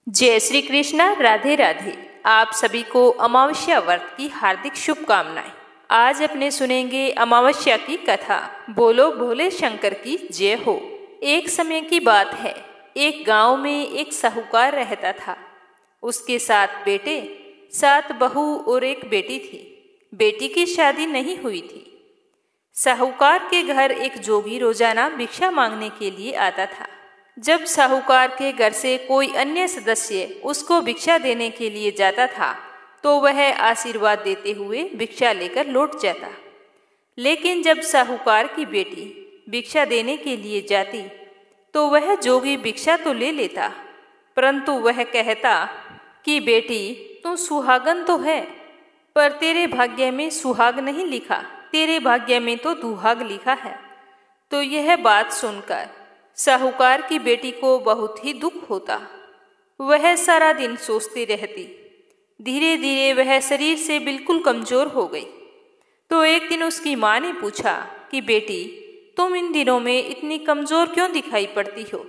जय श्री कृष्णा। राधे राधे। आप सभी को अमावस्या व्रत की हार्दिक शुभकामनाएं। आज अपने सुनेंगे अमावस्या की कथा। बोलो भोले शंकर की जय हो। एक समय की बात है, एक गांव में एक साहूकार रहता था। उसके 7 बेटे, 7 बहू और एक बेटी थी। बेटी की शादी नहीं हुई थी। साहूकार के घर एक जोगी रोजाना भिक्षा मांगने के लिए आता था। जब साहूकार के घर से कोई अन्य सदस्य उसको भिक्षा देने के लिए जाता था तो वह आशीर्वाद देते हुए भिक्षा लेकर लौट जाता। लेकिन जब साहूकार की बेटी भिक्षा देने के लिए जाती तो वह जोगी भिक्षा तो ले लेता, परंतु वह कहता कि बेटी तू सुहागन तो है, पर तेरे भाग्य में सुहाग नहीं लिखा, तेरे भाग्य में तो दुहाग लिखा है। तो यह बात सुनकर साहूकार की बेटी को बहुत ही दुख होता। वह सारा दिन सोचती रहती। धीरे धीरे वह शरीर से बिल्कुल कमजोर हो गई। तो एक दिन उसकी माँ ने पूछा कि बेटी तुम इन दिनों में इतनी कमजोर क्यों दिखाई पड़ती हो?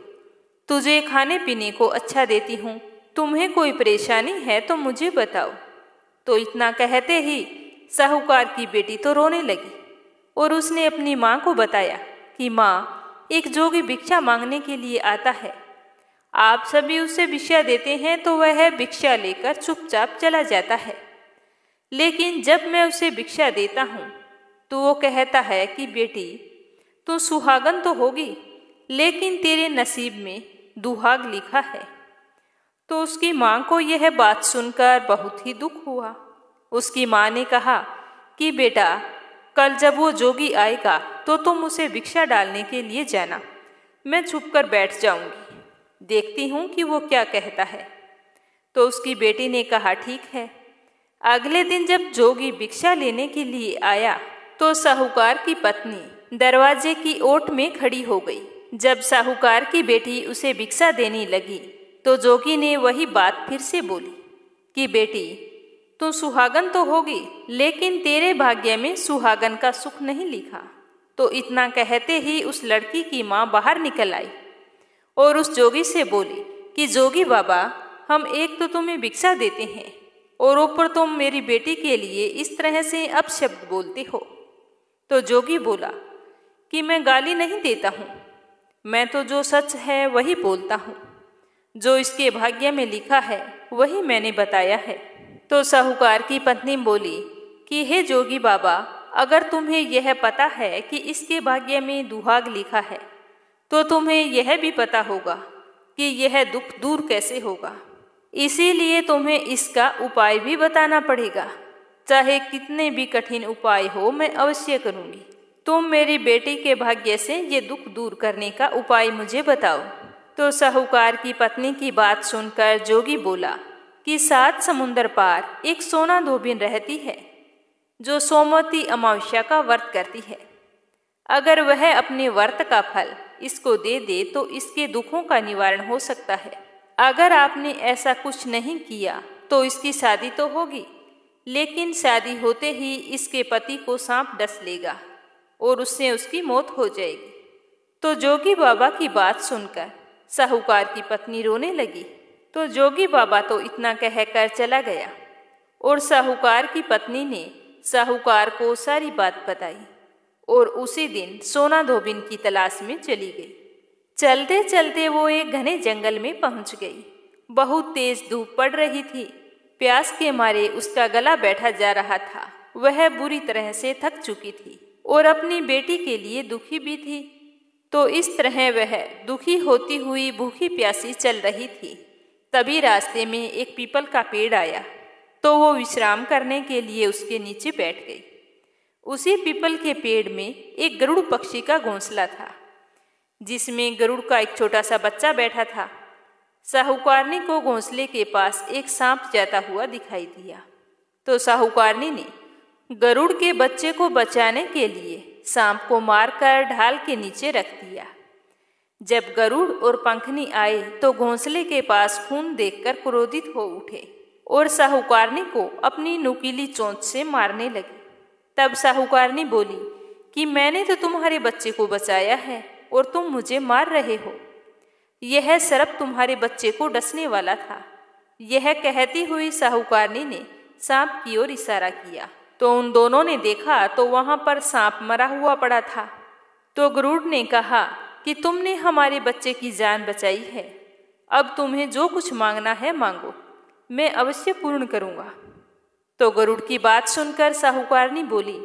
तुझे खाने पीने को अच्छा देती हूँ, तुम्हें कोई परेशानी है तो मुझे बताओ। तो इतना कहते ही साहूकार की बेटी तो रोने लगी और उसने अपनी माँ को बताया कि माँ, एक जोगी भिक्षा मांगने के लिए आता है। आप सभी उसे भिक्षा देते हैं तो वह भिक्षा लेकर चुपचाप चला जाता है, लेकिन जब मैं उसे भिक्षा देता हूँ तो वो कहता है कि बेटी तू सुहागन तो होगी, लेकिन तेरे नसीब में दुहाग लिखा है। तो उसकी माँ को यह बात सुनकर बहुत ही दुख हुआ। उसकी माँ ने कहा कि बेटा, कल जब वो जोगी आएगा तो तुम उसे भिक्षा डालने के लिए जाना। मैं छुप कर बैठ जाऊंगी, देखती हूँ कि वो क्या कहता है। तो उसकी बेटी ने कहा ठीक है। अगले दिन जब जोगी भिक्षा लेने के लिए आया तो साहूकार की पत्नी दरवाजे की ओट में खड़ी हो गई। जब साहूकार की बेटी उसे भिक्षा देने लगी तो जोगी ने वही बात फिर से बोली कि बेटी तू सुहागन तो होगी, लेकिन तेरे भाग्य में सुहागन का सुख नहीं लिखा। तो इतना कहते ही उस लड़की की माँ बाहर निकल आई और उस जोगी से बोली कि जोगी बाबा, हम एक तो तुम्हें भिक्षा देते हैं और ऊपर तुम मेरी बेटी के लिए इस तरह से अपशब्द बोलते हो। तो जोगी बोला कि मैं गाली नहीं देता हूँ, मैं तो जो सच है वही बोलता हूँ, जो इसके भाग्य में लिखा है वही मैंने बताया है। तो साहूकार की पत्नी बोली कि हे जोगी बाबा, अगर तुम्हें यह पता है कि इसके भाग्य में दुहाग लिखा है तो तुम्हें यह भी पता होगा कि यह दुख दूर कैसे होगा। इसीलिए तुम्हें इसका उपाय भी बताना पड़ेगा। चाहे कितने भी कठिन उपाय हो, मैं अवश्य करूँगी। तुम मेरी बेटी के भाग्य से ये दुख दूर करने का उपाय मुझे बताओ। तो साहूकार की पत्नी की बात सुनकर जोगी बोला कि 7 समुंदर पार एक सोना धोबिन रहती है जो सोमवती अमावस्या का व्रत करती है। अगर वह अपने व्रत का फल इसको दे दे तो इसके दुखों का निवारण हो सकता है। अगर आपने ऐसा कुछ नहीं किया तो इसकी शादी तो होगी, लेकिन शादी होते ही इसके पति को सांप डस लेगा और उससे उसकी मौत हो जाएगी। तो जोगी बाबा की बात सुनकर साहूकार की पत्नी रोने लगी। तो जोगी बाबा तो इतना कहकर चला गया और साहूकार की पत्नी ने साहूकार को सारी बात बताई और उसी दिन सोना धोबिन की तलाश में चली गई। चलते चलते वो एक घने जंगल में पहुंच गई। बहुत तेज धूप पड़ रही थी। प्यास के मारे उसका गला बैठा जा रहा था। वह बुरी तरह से थक चुकी थी और अपनी बेटी के लिए दुखी भी थी। तो इस तरह वह दुखी होती हुई भूखी प्यासी चल रही थी। तभी रास्ते में एक पीपल का पेड़ आया तो वो विश्राम करने के लिए उसके नीचे बैठ गई। उसी पीपल के पेड़ में एक गरुड़ पक्षी का घोंसला था, जिसमें गरुड़ का एक छोटा सा बच्चा बैठा था। साहूकारनी को घोंसले के पास एक सांप जाता हुआ दिखाई दिया। तो साहूकारनी ने गरुड़ के बच्चे को बचाने के लिए सांप को मारकर ढाल के नीचे रख दिया। जब गरुड़ और पंखनी आए तो घोंसले के पास खून देखकर क्रोधित हो उठे और साहूकारनी को अपनी नुकीली चोंच से मारने लगे। तब साहूकारनी बोली कि मैंने तो तुम्हारे बच्चे को बचाया है और तुम मुझे मार रहे हो। यह सर्प तुम्हारे बच्चे को डसने वाला था। यह कहती हुई साहूकारनी ने सांप की ओर इशारा किया तो उन दोनों ने देखा तो वहां पर सांप मरा हुआ पड़ा था। तो गरुड़ ने कहा कि तुमने हमारे बच्चे की जान बचाई है, अब तुम्हें जो कुछ मांगना है मांगो, मैं अवश्य पूर्ण करूंगा। तो गरुड़ की बात सुनकर साहूकारनी बोली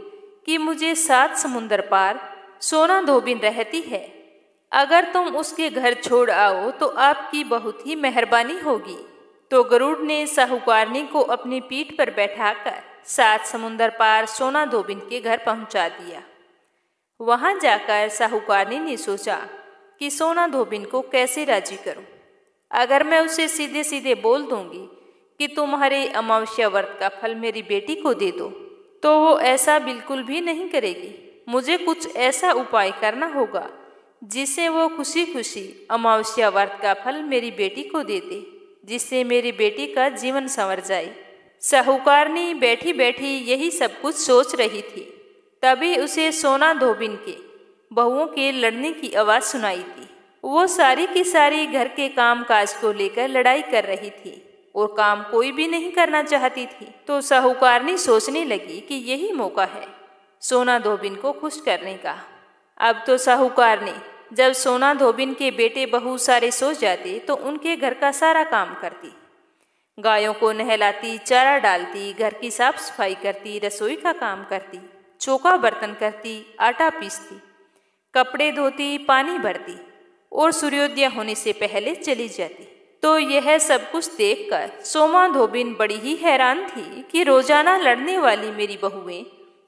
कि मुझे 7 समुंदर पार सोना धोबिन रहती है, अगर तुम उसके घर छोड़ आओ तो आपकी बहुत ही मेहरबानी होगी। तो गरुड़ ने साहूकारनी को अपनी पीठ पर बैठाकर 7 समुंदर पार सोना धोबिन के घर पहुंचा दिया। वहां जाकर साहूकारनी ने सोचा कि सोना धोबिन को कैसे राजी करूं। अगर मैं उसे सीधे सीधे बोल दूंगी कि तुम्हारे अमावस्या व्रत का फल मेरी बेटी को दे दो, तो वो ऐसा बिल्कुल भी नहीं करेगी। मुझे कुछ ऐसा उपाय करना होगा जिससे वो खुशी खुशी अमावस्या व्रत का फल मेरी बेटी को दे दे, जिससे मेरी बेटी का जीवन संवर जाए। साहूकारनी बैठी बैठी यही सब कुछ सोच रही थी। तभी उसे सोना धोबिन के बहुओं के लड़ने की आवाज़ सुनाई थी। वो सारी की सारी घर के काम काज को लेकर लड़ाई कर रही थी और काम कोई भी नहीं करना चाहती थी। तो साहूकारनी सोचने लगी कि यही मौका है सोना धोबिन को खुश करने का। अब तो साहूकारनी जब सोना धोबिन के बेटे बहू सारे सो जाते तो उनके घर का सारा काम करती, गायों को नहलाती, चारा डालती, घर की साफ सफाई करती, रसोई का काम करती, चौका बर्तन करती, आटा पीसती, कपड़े धोती, पानी भरती और सूर्योदय होने से पहले चली जाती। तो यह सब कुछ देखकर सोमा धोबिन बड़ी ही हैरान थी कि रोजाना लड़ने वाली मेरी बहुएं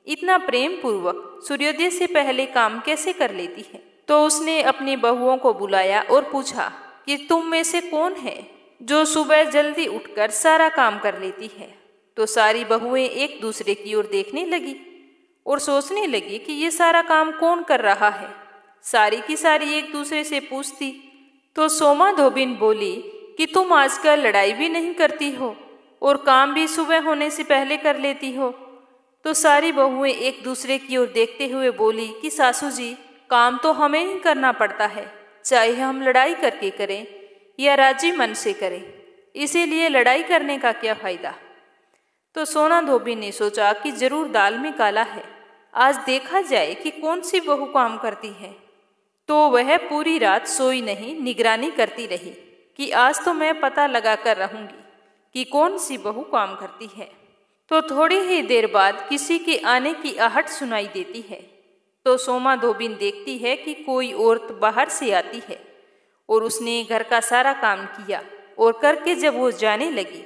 इतना प्रेम पूर्वक सूर्योदय से पहले काम कैसे कर लेती है। तो उसने अपनी बहुओं को बुलाया और पूछा कि तुम में से कौन है जो सुबह जल्दी उठकर सारा काम कर लेती है। तो सारी बहुएं एक दूसरे की ओर देखने लगी और सोचने लगी कि ये सारा काम कौन कर रहा है। सारी की सारी एक दूसरे से पूछती। तो सोमा धोबिन बोली कि तुम आजकल लड़ाई भी नहीं करती हो और काम भी सुबह होने से पहले कर लेती हो। तो सारी बहुएं एक दूसरे की ओर देखते हुए बोली कि सासू जी, काम तो हमें ही करना पड़ता है, चाहे हम लड़ाई करके करें या राजी मन से करें, इसीलिए लड़ाई करने का क्या फायदा। तो सोना धोबिन ने सोचा कि जरूर दाल में काला है, आज देखा जाए कि कौन सी बहू काम करती है। तो वह पूरी रात सोई नहीं, निगरानी करती रही कि आज तो मैं पता लगा कर रहूंगी कि कौन सी बहू काम करती है। तो थोड़ी ही देर बाद किसी के आने की आहट सुनाई देती है। तो सोमा धोबिन देखती है कि कोई औरत बाहर से आती है और उसने घर का सारा काम किया और करके जब वो जाने लगी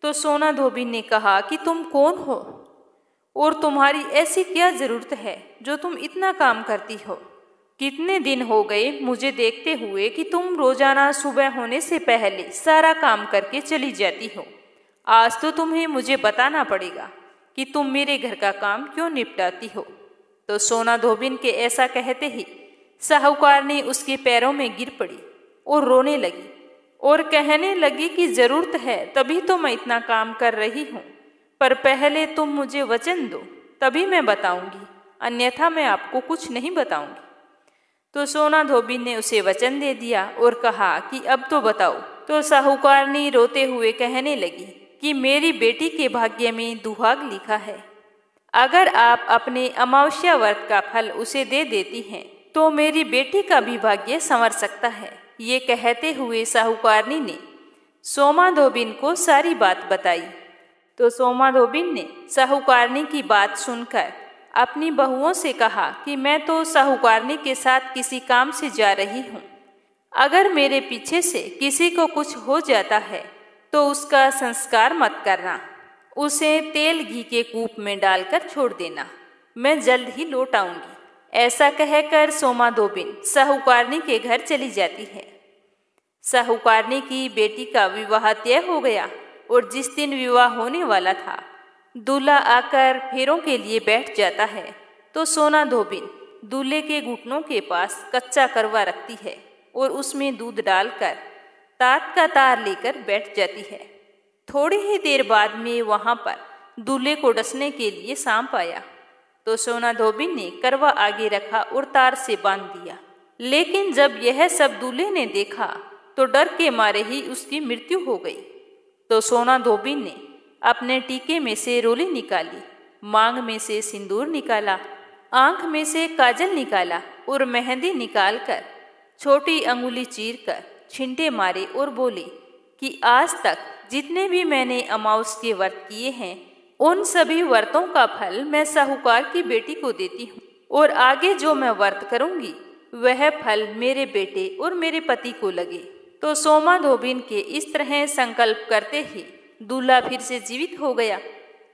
तो सोना धोबिन ने कहा कि तुम कौन हो और तुम्हारी ऐसी क्या जरूरत है जो तुम इतना काम करती हो। कितने दिन हो गए मुझे देखते हुए कि तुम रोजाना सुबह होने से पहले सारा काम करके चली जाती हो। आज तो तुम्हें मुझे बताना पड़ेगा कि तुम मेरे घर का काम क्यों निपटाती हो। तो सोना धोबिन के ऐसा कहते ही साहूकारनी उसके पैरों में गिर पड़ी और रोने लगी और कहने लगी कि जरूरत है तभी तो मैं इतना काम कर रही हूँ, पर पहले तुम मुझे वचन दो तभी मैं बताऊंगी, अन्यथा मैं आपको कुछ नहीं बताऊंगी। तो सोना धोबिन ने उसे वचन दे दिया और कहा कि अब तो बताओ। तो साहूकारनी रोते हुए कहने लगी कि मेरी बेटी के भाग्य में दुहाग लिखा है, अगर आप अपने अमावस्या व्रत का फल उसे दे देती हैं तो मेरी बेटी का भी भाग्य संवर सकता है। ये कहते हुए साहूकारनी ने सोमा धोबिन को सारी बात बताई। तो सोमा धोबिन ने साहूकारनी की बात सुनकर अपनी बहुओं से कहा कि मैं तो साहूकारनी के साथ किसी काम से जा रही हूँ, अगर मेरे पीछे से किसी को कुछ हो जाता है तो उसका संस्कार मत करना, उसे तेल घी के कूप में डालकर छोड़ देना, मैं जल्द ही लौट आऊंगी। ऐसा कहकर सोमा धोबिन साहूकारनी के घर चली जाती है। साहूकारनी की बेटी का विवाह तय हो गया और जिस दिन विवाह होने वाला था दूल्हा आकर फेरों के लिए बैठ जाता है तो सोना धोबिन दूल्हे के घुटनों के पास कच्चा करवा रखती है और उसमें दूध डालकर तात का तार लेकर बैठ जाती है। थोड़ी ही देर बाद में वहां पर दूल्हे को डसने के लिए सांप आया। तो सोना धोबिन ने करवा आगे रखा और तार से बांध दिया लेकिन जब यह सब दूल्हे ने देखा तो डर के मारे ही उसकी मृत्यु हो गई। तो सोना धोबिन ने अपने टीके में से रोली निकाली, मांग में से सिंदूर निकाला, आंख में से काजल निकाला और मेहंदी निकालकर छोटी अंगुली चीरकर छींटे मारे और बोली कि आज तक जितने भी मैंने अमावस के व्रत किए हैं उन सभी व्रतों का फल मैं साहूकार की बेटी को देती हूँ, और आगे जो मैं व्रत करूँगी वह फल मेरे बेटे और मेरे पति को लगे। तो सोमा धोबिन के इस तरह संकल्प करते ही दूल्हा फिर से जीवित हो गया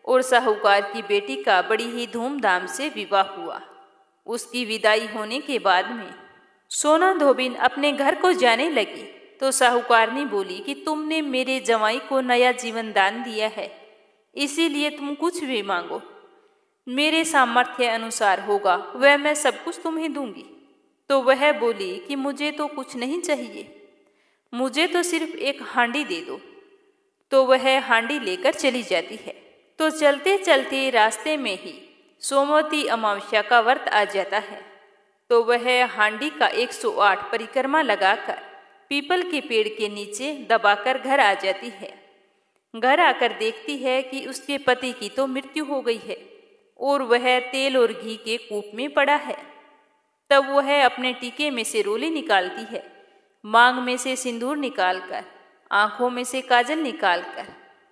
और साहूकार की बेटी का बड़ी ही धूमधाम से विवाह हुआ। उसकी विदाई होने के बाद में सोना धोबिन अपने घर को जाने लगी तो साहूकारनी बोली कि तुमने मेरे जवाई को नया जीवन दान दिया है, इसीलिए तुम कुछ भी मांगो, मेरे सामर्थ्य अनुसार होगा वह मैं सब कुछ तुम्हें दूंगी। तो वह बोली कि मुझे तो कुछ नहीं चाहिए, मुझे तो सिर्फ एक हांडी दे दो। तो वह हांडी लेकर चली जाती है। तो चलते चलते रास्ते में ही सोमवती अमावस्या का व्रत आ जाता है। तो वह हांडी का 108 परिक्रमा लगाकर पीपल के पेड़ के नीचे दबाकर घर आ जाती है। घर आकर देखती है कि उसके पति की तो मृत्यु हो गई है और वह तेल और घी के कूप में पड़ा है। तब वह अपने टीके में से रोली निकालती है, मांग में से सिंदूर निकालकर, आंखों में से काजल निकालकर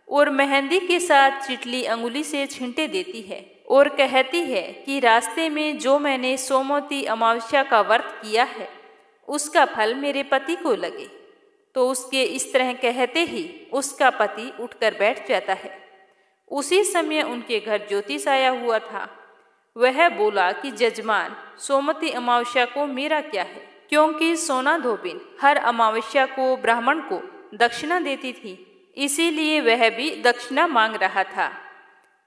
और मेहंदी के साथ चिटली अंगुली से छींटे देती है और कहती है कि रास्ते में जो मैंने सोमवती अमावस्या का व्रत किया है उसका फल मेरे पति को लगे। तो उसके इस तरह कहते ही उसका पति उठकर बैठ जाता है। उसी समय उनके घर ज्योतिष आया हुआ था। वह बोला कि जजमान, सोमवती अमावस्या को मेरा क्या है, क्योंकि सोना धोबिन हर अमावस्या को ब्राह्मण को दक्षिणा देती थी, इसीलिए वह भी दक्षिणा मांग रहा था।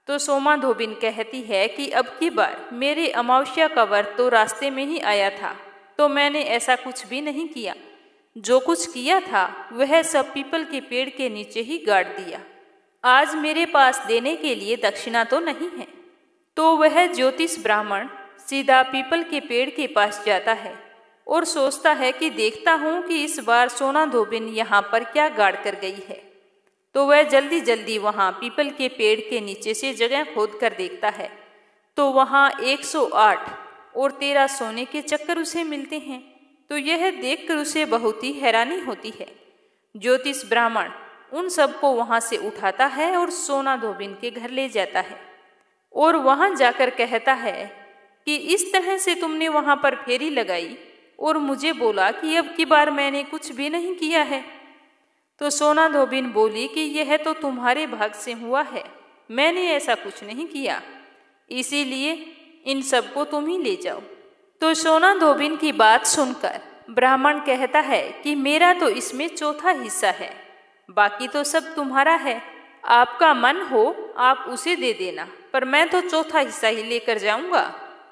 तो सोमा धोबिन कहती है कि अब की बार मेरे अमावस्या का व्रत तो रास्ते में ही आया था, तो मैंने ऐसा कुछ भी नहीं किया। जो कुछ किया था वह सब पीपल के पेड़ के नीचे ही गाड़ दिया। आज मेरे पास देने के लिए दक्षिणा तो नहीं है। तो वह ज्योतिष ब्राह्मण सीधा पीपल के पेड़ के पास जाता है और सोचता है कि देखता हूँ कि इस बार सोना धोबिन यहाँ पर क्या गाड़ कर गई है। तो वह जल्दी जल्दी वहाँ पीपल के पेड़ के नीचे से जगह खोद कर देखता है तो वहाँ 108 और 13 सोने के चक्कर उसे मिलते हैं। तो यह देखकर उसे बहुत ही हैरानी होती है। ज्योतिष ब्राह्मण उन सबको वहाँ से उठाता है और सोना धोबिन के घर ले जाता है और वहाँ जाकर कहता है कि इस तरह से तुमने वहाँ पर फेरी लगाई और मुझे बोला कि अब की बार मैंने कुछ भी नहीं किया है। तो सोना धोबिन बोली कि यह तो तुम्हारे भाग से हुआ है, मैंने ऐसा कुछ नहीं किया, इसीलिए इन सबको तुम ही ले जाओ। तो सोना धोबिन की बात सुनकर ब्राह्मण कहता है कि मेरा तो इसमें चौथा हिस्सा है, बाकी तो सब तुम्हारा है, आपका मन हो आप उसे दे देना, पर मैं तो चौथा हिस्सा ही लेकर जाऊंगा।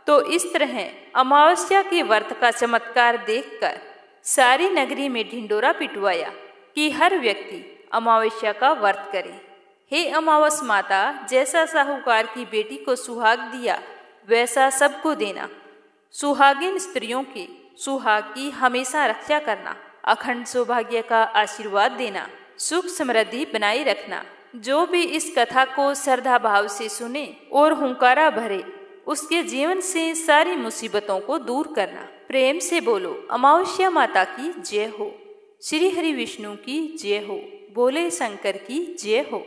तो इस तरह अमावस्या के व्रत का चमत्कार देखकर सारी नगरी में ढिंडोरा पिटवाया कि हर व्यक्ति अमावस्या का व्रत करे। हे अमावस माता, जैसा साहूकार की बेटी को सुहाग दिया वैसा सबको देना। सुहागिन स्त्रियों की सुहाग की हमेशा रक्षा करना, अखंड सौभाग्य का आशीर्वाद देना, सुख समृद्धि बनाए रखना। जो भी इस कथा को श्रद्धा भाव से सुने और हुंकारा भरे उसके जीवन से सारी मुसीबतों को दूर करना। प्रेम से बोलो अमावस्या माता की जय हो, श्री हरि विष्णु की जय हो, बोले शंकर की जय हो।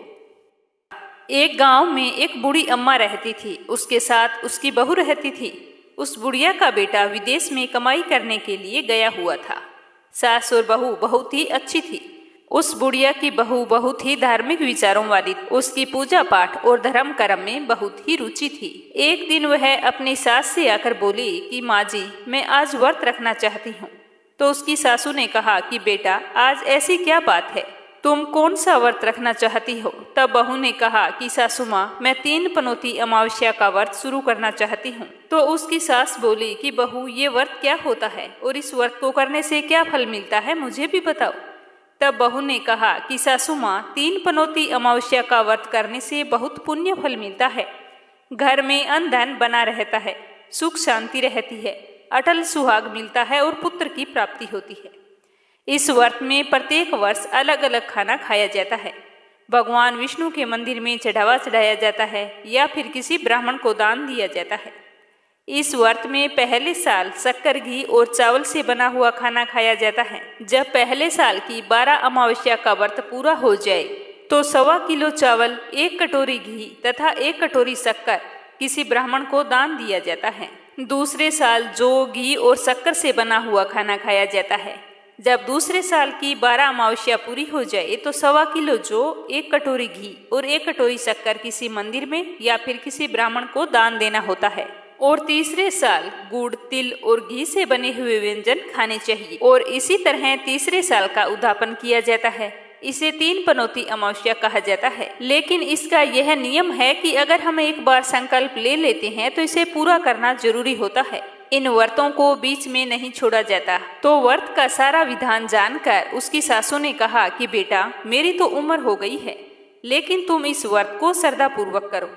एक गांव में एक बूढ़ी अम्मा रहती थी, उसके साथ उसकी बहू रहती थी। उस बुढ़िया का बेटा विदेश में कमाई करने के लिए गया हुआ था। सास और बहू बहुत ही अच्छी थी। उस बुढ़िया की बहू बहुत ही धार्मिक विचारों वाली, उसकी पूजा पाठ और धर्म कर्म में बहुत ही रुचि थी। एक दिन वह अपनी सास से आकर बोली कि माँ जी, मैं आज व्रत रखना चाहती हूँ। तो उसकी सासू ने कहा कि बेटा, आज ऐसी क्या बात है, तुम कौन सा व्रत रखना चाहती हो? तब बहू ने कहा कि सासू माँ, मैं 3 पनौती अमावस्या का व्रत शुरू करना चाहती हूँ। तो उसकी सास बोली कि बहू, ये व्रत क्या होता है और इस व्रत को करने से क्या फल मिलता है, मुझे भी बताओ। तब बहू ने कहा कि सासू माँ, 3 पनौती अमावस्या का व्रत करने से बहुत पुण्य फल मिलता है। घर में अन्न धन बना रहता है, सुख शांति रहती है, अटल सुहाग मिलता है और पुत्र की प्राप्ति होती है। इस व्रत में प्रत्येक वर्ष अलग अलग खाना खाया जाता है। भगवान विष्णु के मंदिर में चढ़ावा चढ़ाया जाता है या फिर किसी ब्राह्मण को दान दिया जाता है। इस व्रत में पहले साल शक्कर, घी और चावल से बना हुआ खाना खाया जाता है। जब पहले साल की 12 अमावस्या का व्रत पूरा हो जाए तो 1.25 किलो चावल, 1 कटोरी घी तथा 1 कटोरी शक्कर किसी ब्राह्मण को दान दिया जाता है। दूसरे साल जौ, घी और शक्कर से बना हुआ खाना खाया जाता है। जब दूसरे साल की 12 अमावस्या पूरी हो जाए तो 1.25 किलो जौ, 1 कटोरी घी और 1 कटोरी शक्कर किसी मंदिर में या फिर किसी ब्राह्मण को दान देना होता है। और तीसरे साल गुड़, तिल और घी से बने हुए व्यंजन खाने चाहिए और इसी तरह तीसरे साल का उद्यापन किया जाता है। इसे 3 पनौती अमावस्या कहा जाता है। लेकिन इसका यह नियम है कि अगर हम एक बार संकल्प ले लेते हैं तो इसे पूरा करना जरूरी होता है। इन व्रतों को बीच में नहीं छोड़ा जाता। तो व्रत का सारा विधान जानकर उसकी सासू ने कहा कि बेटा, मेरी तो उम्र हो गई है, लेकिन तुम इस व्रत को श्रद्धापूर्वक करो।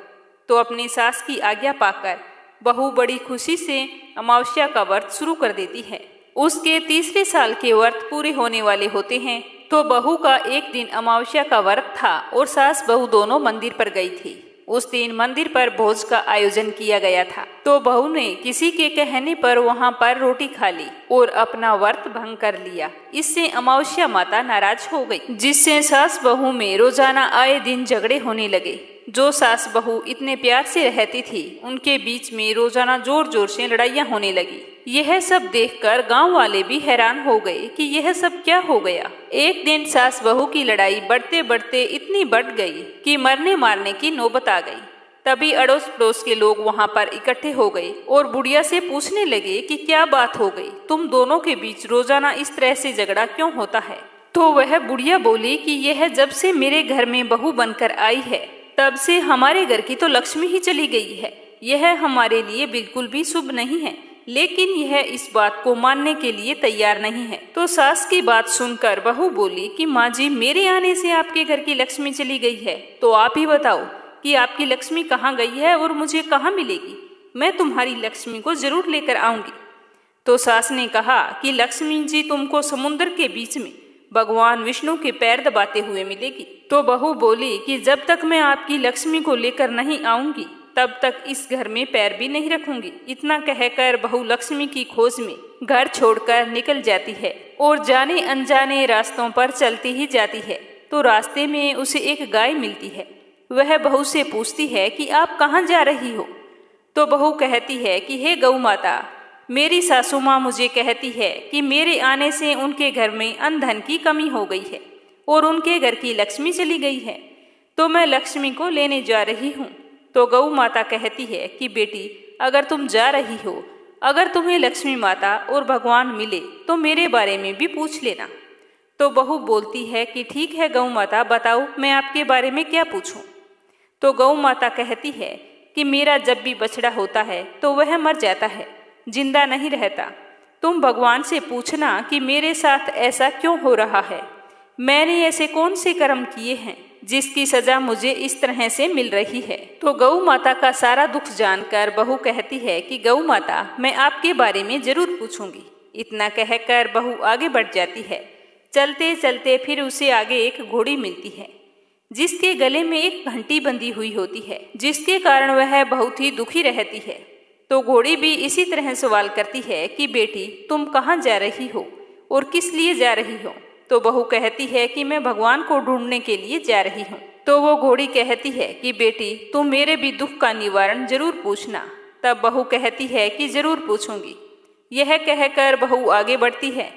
तो अपनी सास की आज्ञा पाकर बहू बड़ी खुशी से अमावस्या का व्रत शुरू कर देती है। उसके तीसरे साल के व्रत पूरे होने वाले होते हैं। तो बहू का एक दिन अमावस्या का व्रत था और सास बहू दोनों मंदिर पर गई थी। उस दिन मंदिर पर भोज का आयोजन किया गया था। तो बहू ने किसी के कहने पर वहां पर रोटी खा ली और अपना व्रत भंग कर लिया। इससे अमावस्या माता नाराज हो गई, जिससे सास बहू में रोजाना आए दिन झगड़े होने लगे। जो सास बहू इतने प्यार से रहती थी, उनके बीच में रोजाना जोर जोर से लड़ाइयाँ होने लगी। यह सब देखकर गांव वाले भी हैरान हो गए कि यह सब क्या हो गया। एक दिन सास बहू की लड़ाई बढ़ते बढ़ते इतनी बढ़ गई कि मरने मारने की नौबत आ गई। तभी अड़ोस पड़ोस के लोग वहां पर इकट्ठे हो गए और बुढ़िया से पूछने लगे कि क्या बात हो गई, तुम दोनों के बीच रोजाना इस तरह से झगड़ा क्यों होता है। तो वह बुढ़िया बोली कि यह जब से मेरे घर में बहू बनकर आई है, तब से हमारे घर की तो लक्ष्मी ही चली गई है। यह हमारे लिए बिल्कुल भी शुभ नहीं है, लेकिन यह इस बात को मानने के लिए तैयार नहीं है। तो सास की बात सुनकर बहू बोली कि माँ जी, मेरे आने से आपके घर की लक्ष्मी चली गई है, तो आप ही बताओ कि आपकी लक्ष्मी कहाँ गई है और मुझे कहाँ मिलेगी। मैं तुम्हारी लक्ष्मी को जरूर लेकर आऊंगी। तो सास ने कहा कि लक्ष्मी जी तुमको समुद्र के बीच में भगवान विष्णु के पैर दबाते हुए मिलेगी। तो बहू बोली कि जब तक मैं आपकी लक्ष्मी को लेकर नहीं आऊंगी, तब तक इस घर में पैर भी नहीं रखूंगी। इतना कहकर बहू लक्ष्मी की खोज में घर छोड़कर निकल जाती है और जाने अनजाने रास्तों पर चलती ही जाती है। तो रास्ते में उसे एक गाय मिलती है। वह बहू से पूछती है कि आप कहाँ जा रही हो। तो बहू कहती है कि हे गौ माता, मेरी सासू माँ मुझे कहती है कि मेरे आने से उनके घर में अन्न धन की कमी हो गई है और उनके घर की लक्ष्मी चली गई है, तो मैं लक्ष्मी को लेने जा रही हूँ। तो गौ माता कहती है कि बेटी, अगर तुम जा रही हो, अगर तुम्हें लक्ष्मी माता और भगवान मिले तो मेरे बारे में भी पूछ लेना। तो बहू बोलती है कि ठीक है गौ माता, बताओ मैं आपके बारे में क्या पूछूं। तो गौ माता कहती है कि मेरा जब भी बछड़ा होता है तो वह मर जाता है, जिंदा नहीं रहता। तुम भगवान से पूछना कि मेरे साथ ऐसा क्यों हो रहा है। मैंने ऐसे कौन से कर्म किए हैं जिसकी सजा मुझे इस तरह से मिल रही है। तो गौ माता का सारा दुख जानकर बहू कहती है कि गौ माता, मैं आपके बारे में जरूर पूछूंगी। इतना कहकर बहू आगे बढ़ जाती है। चलते चलते फिर उसे आगे एक घोड़ी मिलती है, जिसके गले में एक घंटी बंधी हुई होती है, जिसके कारण वह बहुत ही दुखी रहती है। तो घोड़ी भी इसी तरह सवाल करती है कि बेटी, तुम कहाँ जा रही हो और किस लिए जा रही हो। तो बहू कहती है कि मैं भगवान को ढूंढने के लिए जा रही हूँ। तो वो घोड़ी कहती है कि बेटी, तुम मेरे भी दुख का निवारण जरूर पूछना। तब बहू कहती है कि जरूर पूछूंगी। यह कहकर बहू आगे बढ़ती है।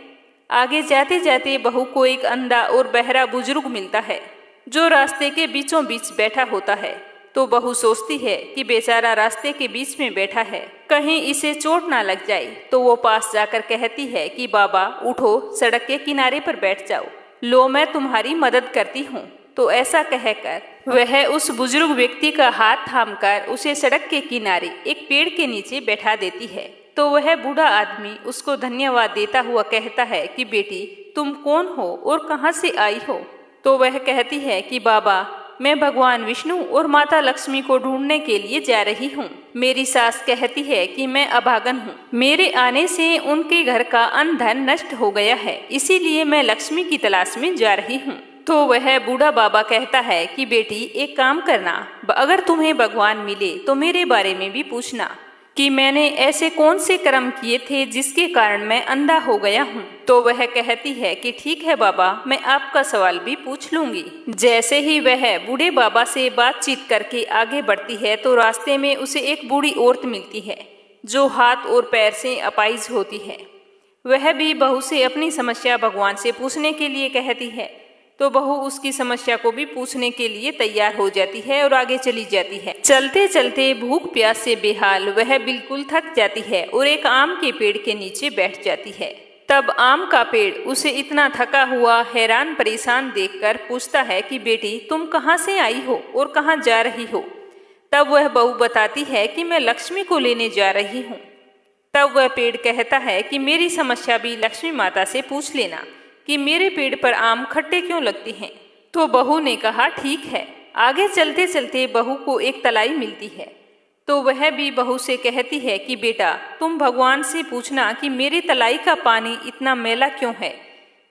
आगे जाते जाते बहू को एक अंधा और बहरा बुजुर्ग मिलता है, जो रास्ते के बीचों बीच बैठा होता है। तो बहू सोचती है कि बेचारा रास्ते के बीच में बैठा है, कहीं इसे चोट ना लग जाए। तो वो पास जाकर कहती है कि बाबा उठो, सड़क के किनारे पर बैठ जाओ, लो मैं तुम्हारी मदद करती हूँ। तो ऐसा कहकर वह उस बुजुर्ग व्यक्ति का हाथ थामकर उसे सड़क के किनारे एक पेड़ के नीचे बैठा देती है। तो वह बूढ़ा आदमी उसको धन्यवाद देता हुआ कहता है कि बेटी, तुम कौन हो और कहाँ से आई हो। तो वह कहती है कि बाबा, मैं भगवान विष्णु और माता लक्ष्मी को ढूंढने के लिए जा रही हूँ। मेरी सास कहती है कि मैं अभागन हूँ। मेरे आने से उनके घर का अन्न धन नष्ट हो गया है, इसीलिए मैं लक्ष्मी की तलाश में जा रही हूँ। तो वह बूढ़ा बाबा कहता है कि बेटी एक काम करना, अगर तुम्हें भगवान मिले तो मेरे बारे में भी पूछना कि मैंने ऐसे कौन से कर्म किए थे जिसके कारण मैं अंधा हो गया हूँ। तो वह कहती है कि ठीक है बाबा, मैं आपका सवाल भी पूछ लूंगी। जैसे ही वह बूढ़े बाबा से बातचीत करके आगे बढ़ती है तो रास्ते में उसे एक बूढ़ी औरत मिलती है जो हाथ और पैर से अपाहिज होती है। वह भी बहू से अपनी समस्या भगवान से पूछने के लिए कहती है, तो बहू उसकी समस्या को भी पूछने के लिए तैयार हो जाती है और आगे चली जाती है। चलते चलते भूख प्यास से बेहाल वह बिल्कुल थक जाती है और एक आम के पेड़ के नीचे बैठ जाती है। तब आम का पेड़ उसे इतना थका हुआ हैरान परेशान देखकर पूछता है कि बेटी तुम कहाँ से आई हो और कहाँ जा रही हो। तब वह बहू बताती है कि मैं लक्ष्मी को लेने जा रही हूँ। तब वह पेड़ कहता है कि मेरी समस्या भी लक्ष्मी माता से पूछ लेना कि मेरे पेड़ पर आम खट्टे क्यों लगते हैं। तो बहू ने कहा ठीक है। आगे चलते चलते बहू को एक तलाई मिलती है, तो वह भी बहू से कहती है कि बेटा तुम भगवान से पूछना कि मेरी तलाई का पानी इतना मैला क्यों है।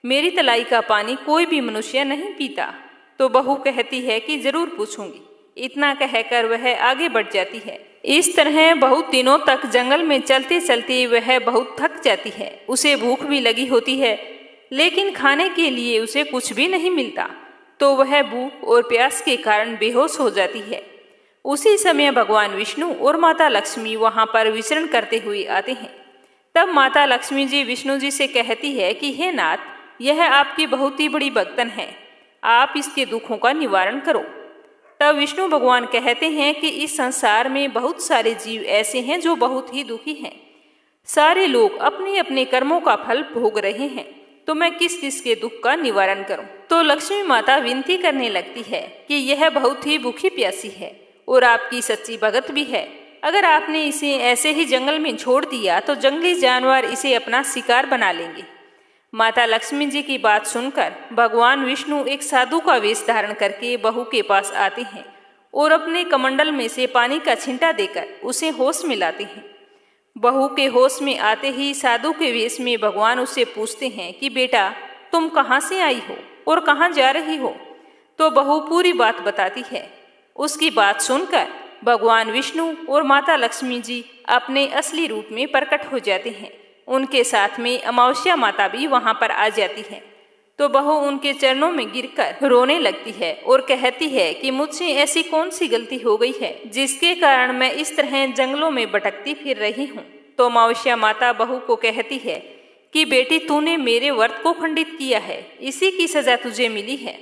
मेरी तलाई का पानी कोई भी मनुष्य नहीं पीता। तो बहू कहती है कि जरूर पूछूंगी। इतना कहकर वह आगे बढ़ जाती है। इस तरह बहुत दिनों तक जंगल में चलते चलते वह बहुत थक जाती है। उसे भूख भी लगी होती है, लेकिन खाने के लिए उसे कुछ भी नहीं मिलता। तो वह भूख और प्यास के कारण बेहोश हो जाती है। उसी समय भगवान विष्णु और माता लक्ष्मी वहां पर विचरण करते हुए आते हैं। तब माता लक्ष्मी जी विष्णु जी से कहती है कि हे नाथ, यह आपकी बहुत ही बड़ी भक्तन है, आप इसके दुखों का निवारण करो। तब विष्णु भगवान कहते हैं कि इस संसार में बहुत सारे जीव ऐसे हैं जो बहुत ही दुखी हैं। सारे लोग अपने अपने कर्मों का फल भोग रहे हैं, तो मैं किस किस के दुख का निवारण करूं। तो लक्ष्मी माता विनती करने लगती है कि यह बहुत ही भूखी प्यासी है और आपकी सच्ची भगत भी है। अगर आपने इसे ऐसे ही जंगल में छोड़ दिया तो जंगली जानवर इसे अपना शिकार बना लेंगे। माता लक्ष्मी जी की बात सुनकर भगवान विष्णु एक साधु का वेश धारण करके बहू के पास आते हैं और अपने कमंडल में से पानी का छिंटा देकर उसे होश में लाते हैं। बहू के होश में आते ही साधु के वेश में भगवान उससे पूछते हैं कि बेटा तुम कहाँ से आई हो और कहाँ जा रही हो। तो बहू पूरी बात बताती है। उसकी बात सुनकर भगवान विष्णु और माता लक्ष्मी जी अपने असली रूप में प्रकट हो जाते हैं। उनके साथ में अमावस्या माता भी वहां पर आ जाती है। तो बहू उनके चरणों में गिरकर रोने लगती है और कहती है कि मुझसे ऐसी कौन सी गलती हो गई है जिसके कारण मैं इस तरह जंगलों में भटकती फिर रही हूँ। तो अमावस्या माता बहू को कहती है कि बेटी तूने मेरे व्रत को खंडित किया है, इसी की सजा तुझे मिली है,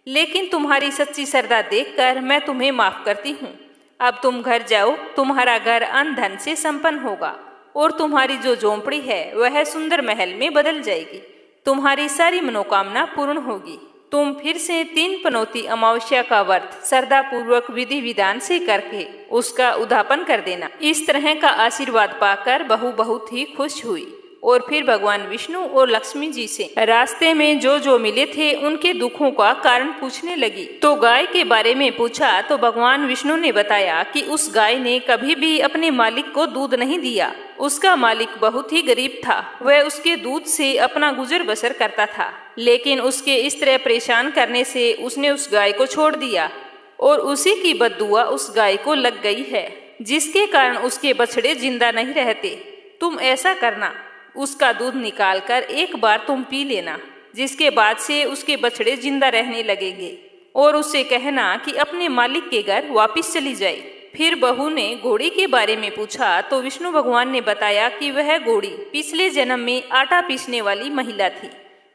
लेकिन तुम्हारी सच्ची श्रद्धा देखकर मैं तुम्हें माफ करती हूँ। अब तुम घर जाओ, तुम्हारा घर अन्न धन से संपन्न होगा और तुम्हारी जो झोंपड़ी है वह सुंदर महल में बदल जाएगी। तुम्हारी सारी मनोकामना पूर्ण होगी। तुम फिर से 3 पनौती अमावस्या का व्रत श्रद्धा पूर्वक विधि विधान से करके उसका उद्यापन कर देना। इस तरह का आशीर्वाद पाकर बहू बहुत ही खुश हुई और फिर भगवान विष्णु और लक्ष्मी जी से रास्ते में जो जो मिले थे उनके दुखों का कारण पूछने लगी। तो गाय के बारे में पूछा तो भगवान विष्णु ने बताया कि उस गाय ने कभी भी अपने मालिक को दूध नहीं दिया। उसका मालिक बहुत ही गरीब था, वह उसके दूध से अपना गुजर बसर करता था, लेकिन उसके इस तरह परेशान करने से उसने उस गाय को छोड़ दिया और उसी की बददुआ उस गाय को लग गई है, जिसके कारण उसके बछड़े जिंदा नहीं रहते। तुम ऐसा करना, उसका दूध निकालकर एक बार तुम पी लेना, जिसके बाद से उसके बछड़े जिंदा रहने लगेंगे, और उससे कहना कि अपने मालिक के घर वापस चली जाए। फिर बहू ने घोड़ी के बारे में पूछा तो विष्णु भगवान ने बताया कि वह घोड़ी पिछले जन्म में आटा पीसने वाली महिला थी।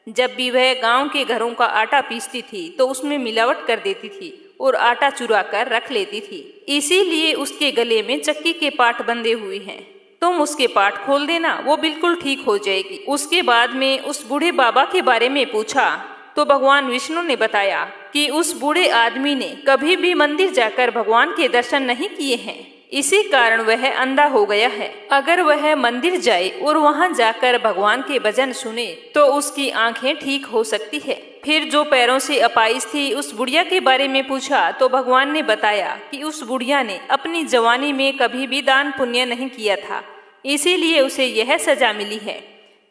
जब भी वह गांव के घरों का आटा पीसती थी तो उसमें मिलावट कर देती थी और आटा चुरा कर रख लेती थी, इसीलिए उसके गले में चक्की के पाट बंधे हुए हैं। तुम उसके पाट खोल देना, वो बिल्कुल ठीक हो जाएगी। उसके बाद में उस बूढ़े बाबा के बारे में पूछा तो भगवान विष्णु ने बताया कि उस बूढ़े आदमी ने कभी भी मंदिर जाकर भगवान के दर्शन नहीं किए हैं, इसी कारण वह अंधा हो गया है। अगर वह मंदिर जाए और वहां जाकर भगवान के भजन सुने तो उसकी आंखें ठीक हो सकती है। फिर जो पैरों से अपाहिज थी उस बुढ़िया के बारे में पूछा तो भगवान ने बताया कि उस बुढ़िया ने अपनी जवानी में कभी भी दान पुण्य नहीं किया था, इसीलिए उसे यह सजा मिली है।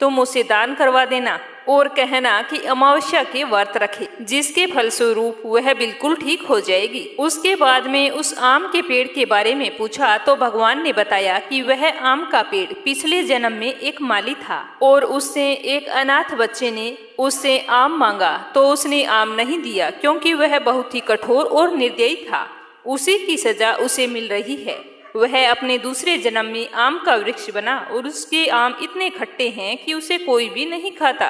तुम उसे दान करवा देना और कहना कि अमावस्या के व्रत रखे, जिसके फलस्वरूप वह बिल्कुल ठीक हो जाएगी। उसके बाद में उस आम के पेड़ के बारे में पूछा तो भगवान ने बताया कि वह आम का पेड़ पिछले जन्म में एक माली था और उससे एक अनाथ बच्चे ने उससे आम मांगा तो उसने आम नहीं दिया क्योंकि वह बहुत ही कठोर और निर्दयी था। उसी की सजा उसे मिल रही है। वह अपने दूसरे जन्म में आम का वृक्ष बना और उसके आम इतने खट्टे हैं कि उसे कोई भी नहीं खाता।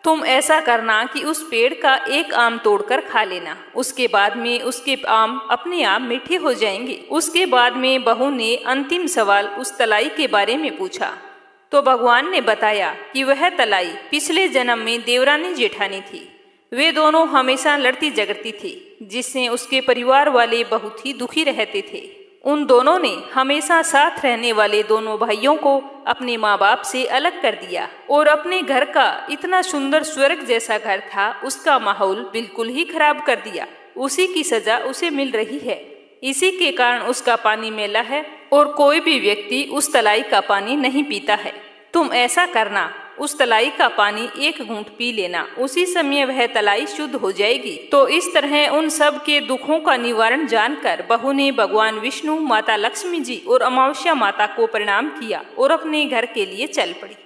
तुम ऐसा करना कि उस पेड़ का एक आम तोड़कर खा लेना, उसके बाद में उसके आम अपने आप मीठे हो जाएंगे। उसके बाद में बहू ने अंतिम सवाल उस तलाई के बारे में पूछा तो भगवान ने बताया कि वह तलाई पिछले जन्म में देवरानी जेठानी थी। वे दोनों हमेशा लड़ती झगड़ती थी, जिससे उसके परिवार वाले बहुत ही दुखी रहते थे। उन दोनों ने हमेशा साथ रहने वाले दोनों भाइयों को अपने माँ बाप से अलग कर दिया और अपने घर का इतना सुंदर स्वर्ग जैसा घर था उसका माहौल बिल्कुल ही खराब कर दिया। उसी की सजा उसे मिल रही है। इसी के कारण उसका पानी मैला है और कोई भी व्यक्ति उस तलाई का पानी नहीं पीता है। तुम ऐसा करना, उस तलाई का पानी एक घूंट पी लेना, उसी समय वह तलाई शुद्ध हो जाएगी। तो इस तरह उन सब के दुखों का निवारण जानकर बहू ने भगवान विष्णु, माता लक्ष्मी जी और अमावस्या माता को प्रणाम किया और अपने घर के लिए चल पड़ी।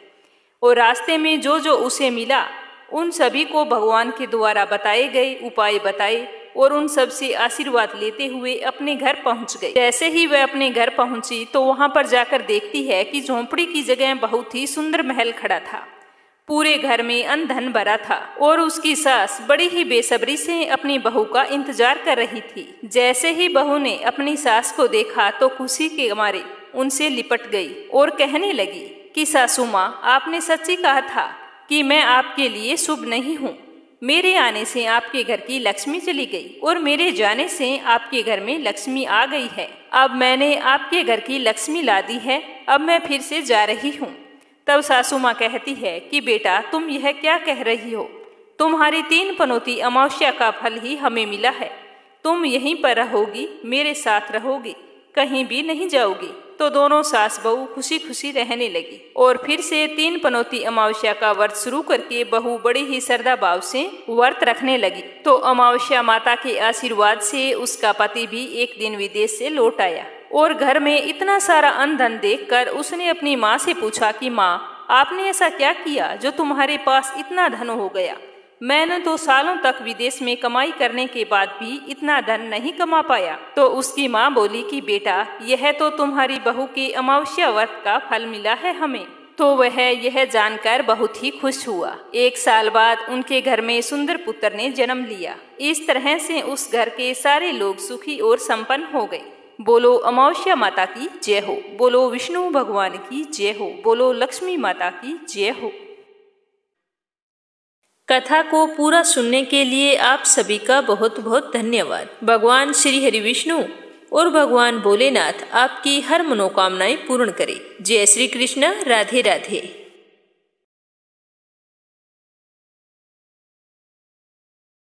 और रास्ते में जो जो उसे मिला उन सभी को भगवान के द्वारा बताए गए उपाय बताए और उन सब से आशीर्वाद लेते हुए अपने घर पहुंच गई। जैसे ही वह अपने घर पहुंची तो वहां पर जाकर देखती है कि झोंपड़ी की जगह बहुत ही सुंदर महल खड़ा था। पूरे घर में अन्न धन भरा था और उसकी सास बड़ी ही बेसब्री से अपनी बहू का इंतजार कर रही थी। जैसे ही बहू ने अपनी सास को देखा तो खुशी के मारे उनसे लिपट गई और कहने लगी कि सासू माँ, आपने सच्ची कहा था कि मैं आपके लिए शुभ नहीं हूँ। मेरे आने से आपके घर की लक्ष्मी चली गई और मेरे जाने से आपके घर में लक्ष्मी आ गई है। अब मैंने आपके घर की लक्ष्मी ला दी है, अब मैं फिर से जा रही हूँ। तब सासू माँ कहती है कि बेटा, तुम यह क्या कह रही हो? तुम्हारी 3 पनौती अमावस्या का फल ही हमें मिला है। तुम यहीं पर रहोगी, मेरे साथ रहोगी, कहीं भी नहीं जाओगी। तो दोनों सास बहू खुशी खुशी रहने लगी और फिर से 3 पनौती अमावस्या का व्रत शुरू करके बहू बड़े ही श्रद्धा भाव से व्रत रखने लगी। तो अमावस्या माता के आशीर्वाद से उसका पति भी एक दिन विदेश से लौट आया और घर में इतना सारा अन्न धन देखकर उसने अपनी माँ से पूछा कि माँ, आपने ऐसा क्या किया जो तुम्हारे पास इतना धन हो गया? मैंने तो सालों तक विदेश में कमाई करने के बाद भी इतना धन नहीं कमा पाया। तो उसकी माँ बोली कि बेटा, यह तो तुम्हारी बहू के अमावस्या व्रत का फल मिला है हमें। तो वह यह जानकर बहुत ही खुश हुआ। 1 साल बाद उनके घर में सुंदर पुत्र ने जन्म लिया। इस तरह से उस घर के सारे लोग सुखी और संपन्न हो गए। बोलो अमावस्या माता की जय हो, बोलो विष्णु भगवान की जय हो, बोलो लक्ष्मी माता की जय हो। कथा को पूरा सुनने के लिए आप सभी का बहुत बहुत धन्यवाद। भगवान श्री हरि विष्णु और भगवान भोलेनाथ आपकी हर मनोकामनाएं पूर्ण करें। जय श्री कृष्ण। राधे राधे।